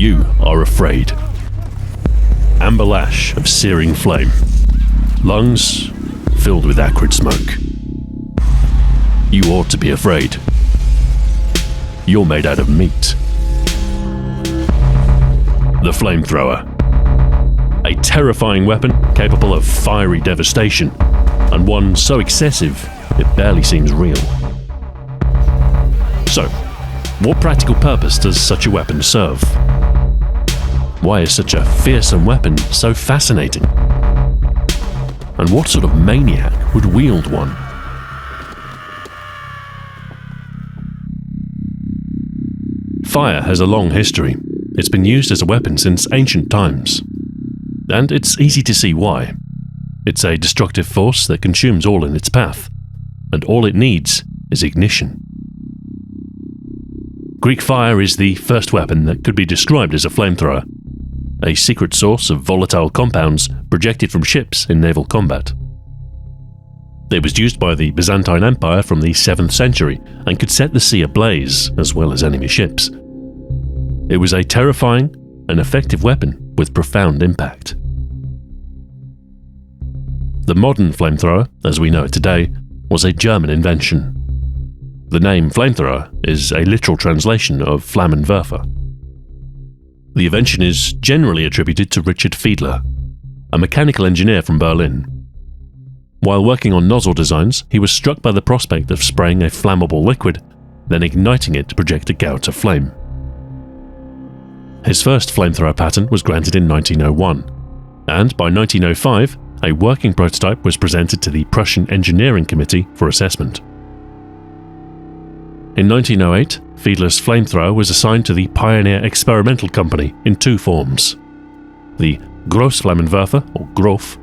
You are afraid. Amber lash of searing flame. Lungs filled with acrid smoke. You ought to be afraid. You're made out of meat. The Flamethrower. A terrifying weapon capable of fiery devastation, and one so excessive it barely seems real. So, what practical purpose does such a weapon serve? Why is such a fearsome weapon so fascinating? And what sort of maniac would wield one? Fire has a long history. It's been used as a weapon since ancient times. And it's easy to see why. It's a destructive force that consumes all in its path, and all it needs is ignition. Greek fire is the first weapon that could be described as a flamethrower, a secret source of volatile compounds projected from ships in naval combat. It was used by the Byzantine Empire from the 7th century and could set the sea ablaze as well as enemy ships. It was a terrifying and effective weapon with profound impact. The modern flamethrower, as we know it today, was a German invention. The name flamethrower is a literal translation of Flammenwerfer. The invention is generally attributed to Richard Fiedler, a mechanical engineer from Berlin. While working on nozzle designs, he was struck by the prospect of spraying a flammable liquid, then igniting it to project a gout of flame. His first flamethrower patent was granted in 1901, and by 1905, a working prototype was presented to the Prussian Engineering Committee for assessment. In 1908, Fiedler's flamethrower was assigned to the Pioneer Experimental Company in two forms: the Großflammenwerfer, or Grof,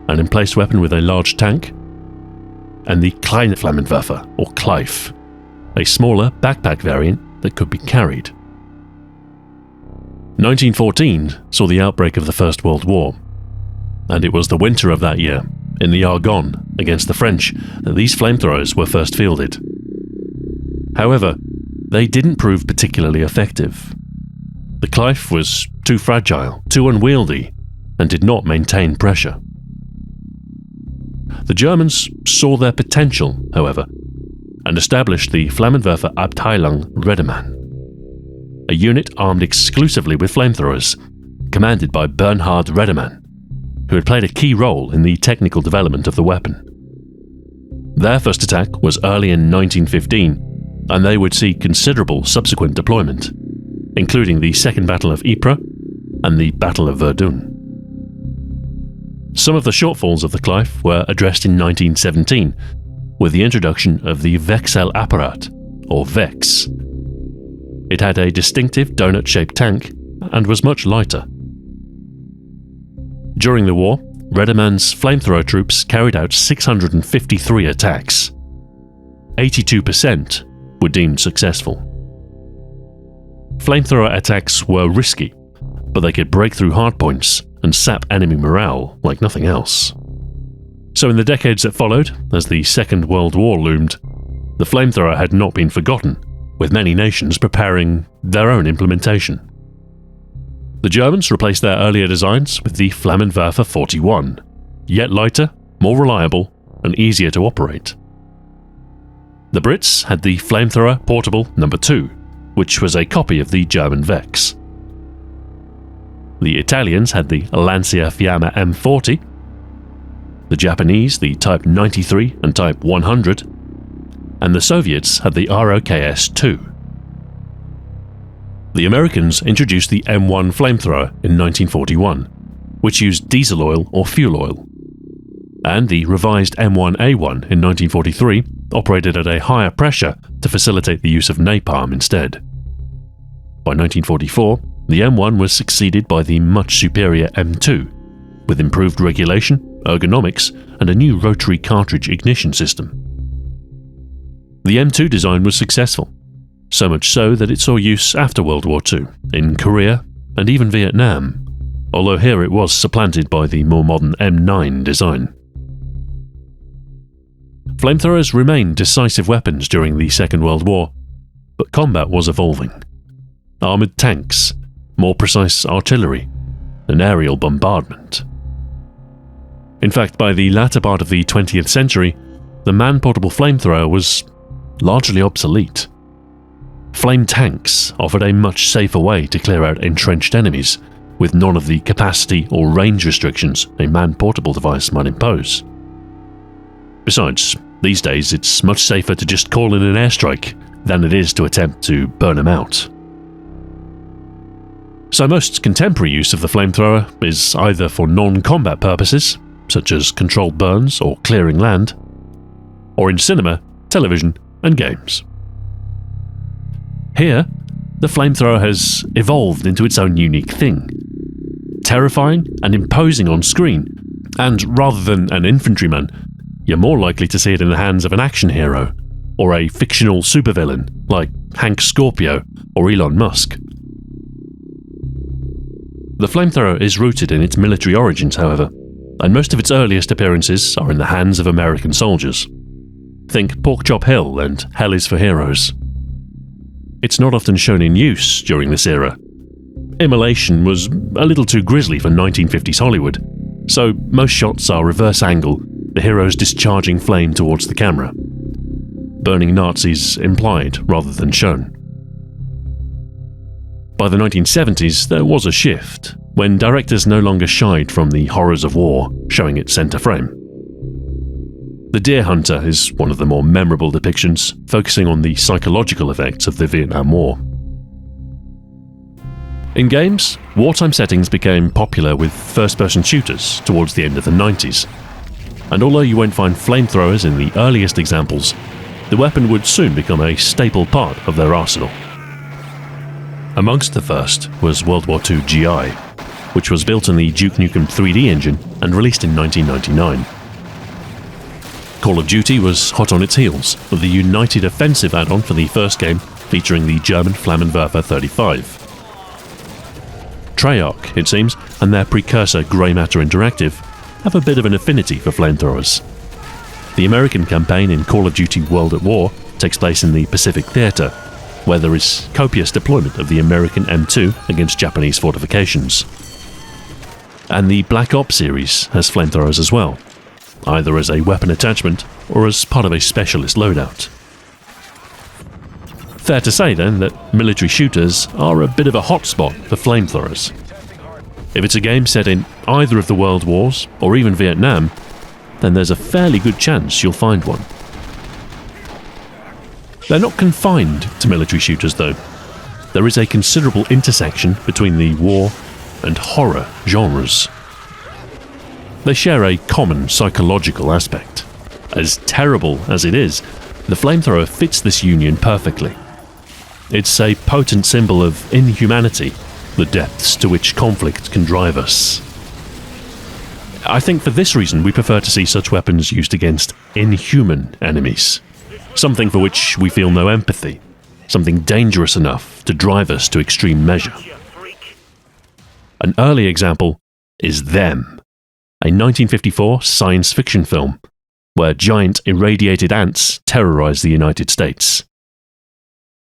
an emplaced weapon with a large tank, and the Kleine Flammenwerfer, or Kleif, a smaller backpack variant that could be carried. 1914 saw the outbreak of the First World War, and it was the winter of that year, in the Argonne, against the French, that these flamethrowers were first fielded. However, they didn't prove particularly effective. The Kleif was too fragile, too unwieldy, and did not maintain pressure. The Germans saw their potential, however, and established the Flammenwerfer Abteilung Redemann, a unit armed exclusively with flamethrowers, commanded by Bernhard Redemann, who had played a key role in the technical development of the weapon. Their first attack was early in 1915, and they would see considerable subsequent deployment, including the Second Battle of Ypres and the Battle of Verdun. Some of the shortfalls of the Kleif were addressed in 1917 with the introduction of the Wechselapparat, or VEX. It had a distinctive donut-shaped tank and was much lighter. During the war, Redemann's flamethrower troops carried out 653 attacks. 82% were deemed successful. Flamethrower attacks were risky, but they could break through hardpoints and sap enemy morale like nothing else. So in the decades that followed, as the Second World War loomed, the flamethrower had not been forgotten, with many nations preparing their own implementation. The Germans replaced their earlier designs with the Flammenwerfer 41, yet lighter, more reliable, and easier to operate. The Brits had the Flamethrower Portable No. 2, which was a copy of the German Vex. The Italians had the Lancia Fiamma M40, the Japanese the Type 93 and Type 100, and the Soviets had the ROKS-2. The Americans introduced the M1 flamethrower in 1941, which used diesel oil or fuel oil, and the revised M1A1 in 1943 operated at a higher pressure to facilitate the use of napalm instead. By 1944, the M1 was succeeded by the much superior M2, with improved regulation, ergonomics, and a new rotary cartridge ignition system. The M2 design was successful, so much so that it saw use after World War II, in Korea and even Vietnam, although here it was supplanted by the more modern M9 design. Flamethrowers remained decisive weapons during the Second World War, but combat was evolving. Armoured tanks, more precise artillery, and aerial bombardment. In fact, by the latter part of the 20th century, the man-portable flamethrower was largely obsolete. Flame tanks offered a much safer way to clear out entrenched enemies, with none of the capacity or range restrictions a man-portable device might impose. Besides, these days it's much safer to just call in an airstrike than it is to attempt to burn them out. So most contemporary use of the flamethrower is either for non-combat purposes, such as controlled burns or clearing land, or in cinema, television, and games. Here, the flamethrower has evolved into its own unique thing. Terrifying and imposing on screen, and rather than an infantryman, you're more likely to see it in the hands of an action hero, or a fictional supervillain like Hank Scorpio or Elon Musk. The flamethrower is rooted in its military origins, however, and most of its earliest appearances are in the hands of American soldiers. Think Porkchop Hill and Hell is for Heroes. It's not often shown in use during this era. Immolation was a little too grisly for 1950s Hollywood, so most shots are reverse angle, the heroes discharging flame towards the camera. Burning Nazis implied rather than shown. By the 1970s, there was a shift, when directors no longer shied from the horrors of war, showing it center frame. The Deer Hunter is one of the more memorable depictions, focusing on the psychological effects of the Vietnam War. In games, wartime settings became popular with first-person shooters towards the end of the 90s, and although you won't find flamethrowers in the earliest examples, the weapon would soon become a staple part of their arsenal. Amongst the first was World War II GI, which was built on the Duke Nukem 3D engine and released in 1999. Call of Duty was hot on its heels, with the United Offensive add-on for the first game featuring the German Flammenwerfer 35. Treyarch, it seems, and their precursor Grey Matter Interactive have a bit of an affinity for flamethrowers. The American campaign in Call of Duty World at War takes place in the Pacific Theater, where there is copious deployment of the American M2 against Japanese fortifications. And the Black Ops series has flamethrowers as well, either as a weapon attachment or as part of a specialist loadout. Fair to say then that military shooters are a bit of a hotspot for flamethrowers. If it's a game set in either of the World Wars or even Vietnam, then there's a fairly good chance you'll find one. They're not confined to military shooters though. There is a considerable intersection between the war and horror genres. They share a common psychological aspect. As terrible as it is, the flamethrower fits this union perfectly. It's a potent symbol of inhumanity, the depths to which conflict can drive us. I think for this reason we prefer to see such weapons used against inhuman enemies. Something for which we feel no empathy. Something dangerous enough to drive us to extreme measure. An early example is Them, a 1954 science fiction film where giant irradiated ants terrorize the United States.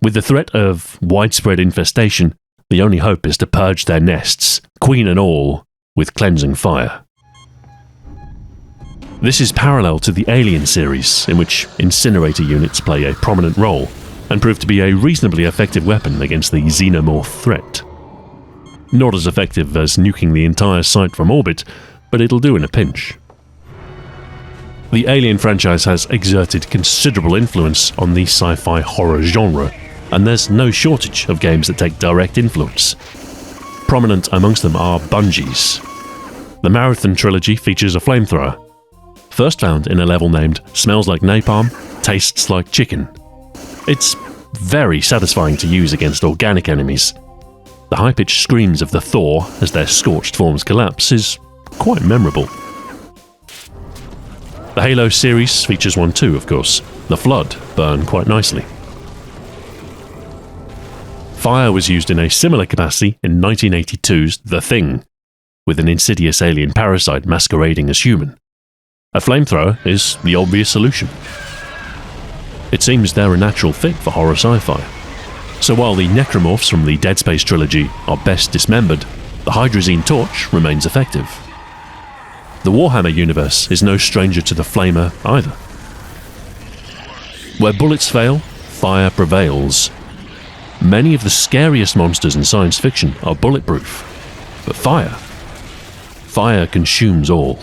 With the threat of widespread infestation, the only hope is to purge their nests, queen and all, with cleansing fire. This is parallel to the Alien series, in which incinerator units play a prominent role and prove to be a reasonably effective weapon against the xenomorph threat. Not as effective as nuking the entire site from orbit, but it'll do in a pinch. The Alien franchise has exerted considerable influence on the sci-fi horror genre, and there's no shortage of games that take direct influence. Prominent amongst them are Bungie's. The Marathon trilogy features a flamethrower, first found in a level named Smells Like Napalm, Tastes Like Chicken. It's very satisfying to use against organic enemies. The high-pitched screams of the Thor as their scorched forms collapse is quite memorable. The Halo series features one too, of course. The Flood burn quite nicely. Fire was used in a similar capacity in 1982's The Thing, with an insidious alien parasite masquerading as human. A flamethrower is the obvious solution. It seems they're a natural fit for horror sci-fi. So while the necromorphs from the Dead Space trilogy are best dismembered, the hydrazine torch remains effective. The Warhammer universe is no stranger to the flamer either. Where bullets fail, fire prevails. Many of the scariest monsters in science fiction are bulletproof, but fire consumes all.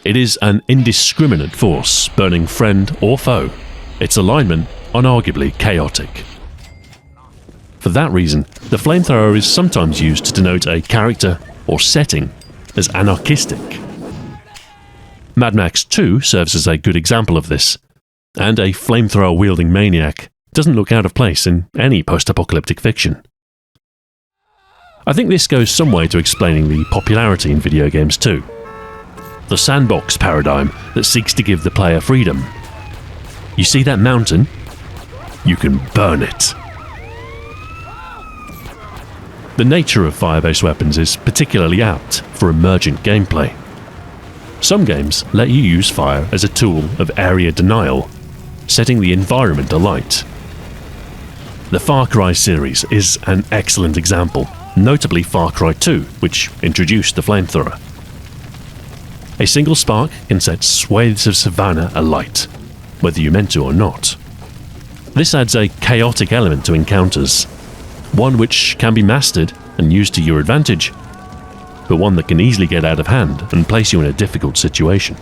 It is an indiscriminate force, burning friend or foe, its alignment unarguably chaotic. For that reason, the flamethrower is sometimes used to denote a character or setting as anarchistic. Mad Max 2 serves as a good example of this, and a flamethrower-wielding maniac doesn't look out of place in any post-apocalyptic fiction. I think this goes some way to explaining the popularity in video games too. The sandbox paradigm that seeks to give the player freedom. You see that mountain? You can burn it. The nature of fire-based weapons is particularly apt for emergent gameplay. Some games let you use fire as a tool of area denial, setting the environment alight. The Far Cry series is an excellent example, notably Far Cry 2, which introduced the flamethrower. A single spark can set swathes of savanna alight, whether you meant to or not. This adds a chaotic element to encounters, one which can be mastered and used to your advantage, but one that can easily get out of hand and place you in a difficult situation.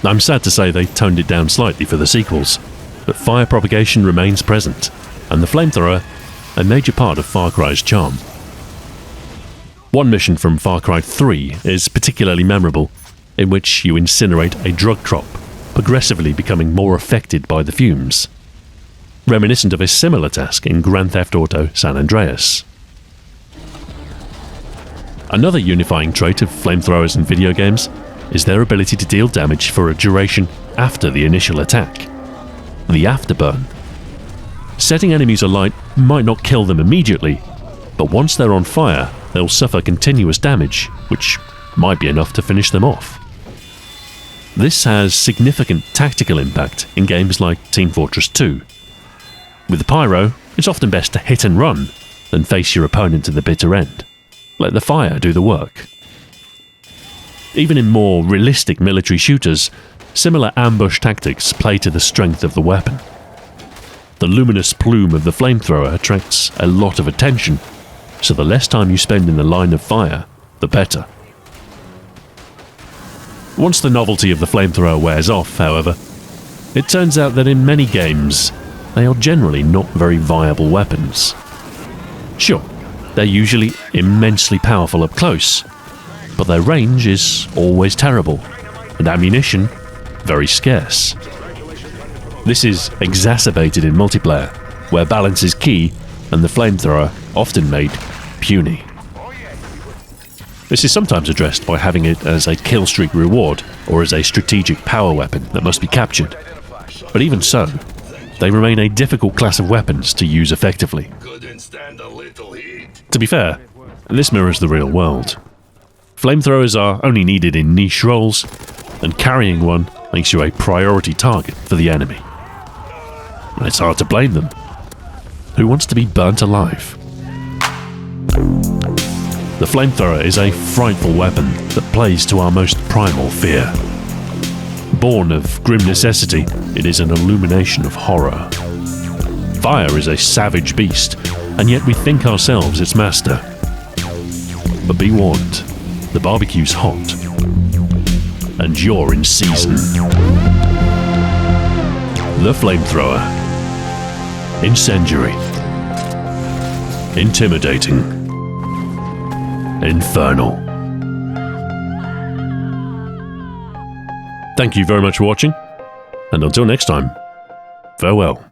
I'm sad to say they toned it down slightly for the sequels, but fire propagation remains present, and the flamethrower a major part of Far Cry's charm. One mission from Far Cry 3 is particularly memorable, in which you incinerate a drug crop, progressively becoming more affected by the fumes, reminiscent of a similar task in Grand Theft Auto San Andreas. Another unifying trait of flamethrowers in video games is their ability to deal damage for a duration after the initial attack. The Afterburn. Setting enemies alight might not kill them immediately, but once they're on fire, they'll suffer continuous damage, which might be enough to finish them off. This has significant tactical impact in games like Team Fortress 2. With the pyro, it's often best to hit and run than face your opponent to the bitter end. Let the fire do the work. Even in more realistic military shooters, similar ambush tactics play to the strength of the weapon. The luminous plume of the flamethrower attracts a lot of attention, so the less time you spend in the line of fire, the better. Once the novelty of the flamethrower wears off, however, it turns out that in many games, they are generally not very viable weapons. Sure, they're usually immensely powerful up close, but their range is always terrible, and ammunition very scarce. This is exacerbated in multiplayer, where balance is key and the flamethrower often made puny. This is sometimes addressed by having it as a killstreak reward or as a strategic power weapon that must be captured. But even so, they remain a difficult class of weapons to use effectively. To be fair, this mirrors the real world. Flamethrowers are only needed in niche roles, and carrying one makes you a priority target for the enemy. And it's hard to blame them. Who wants to be burnt alive? The flamethrower is a frightful weapon that plays to our most primal fear. Born of grim necessity, it is an illumination of horror. Fire is a savage beast, and yet we think ourselves its master. But be warned, the barbecue's hot, and you're in season. The flamethrower. Incendiary. Intimidating. Infernal. Thank you very much for watching, and until next time, farewell.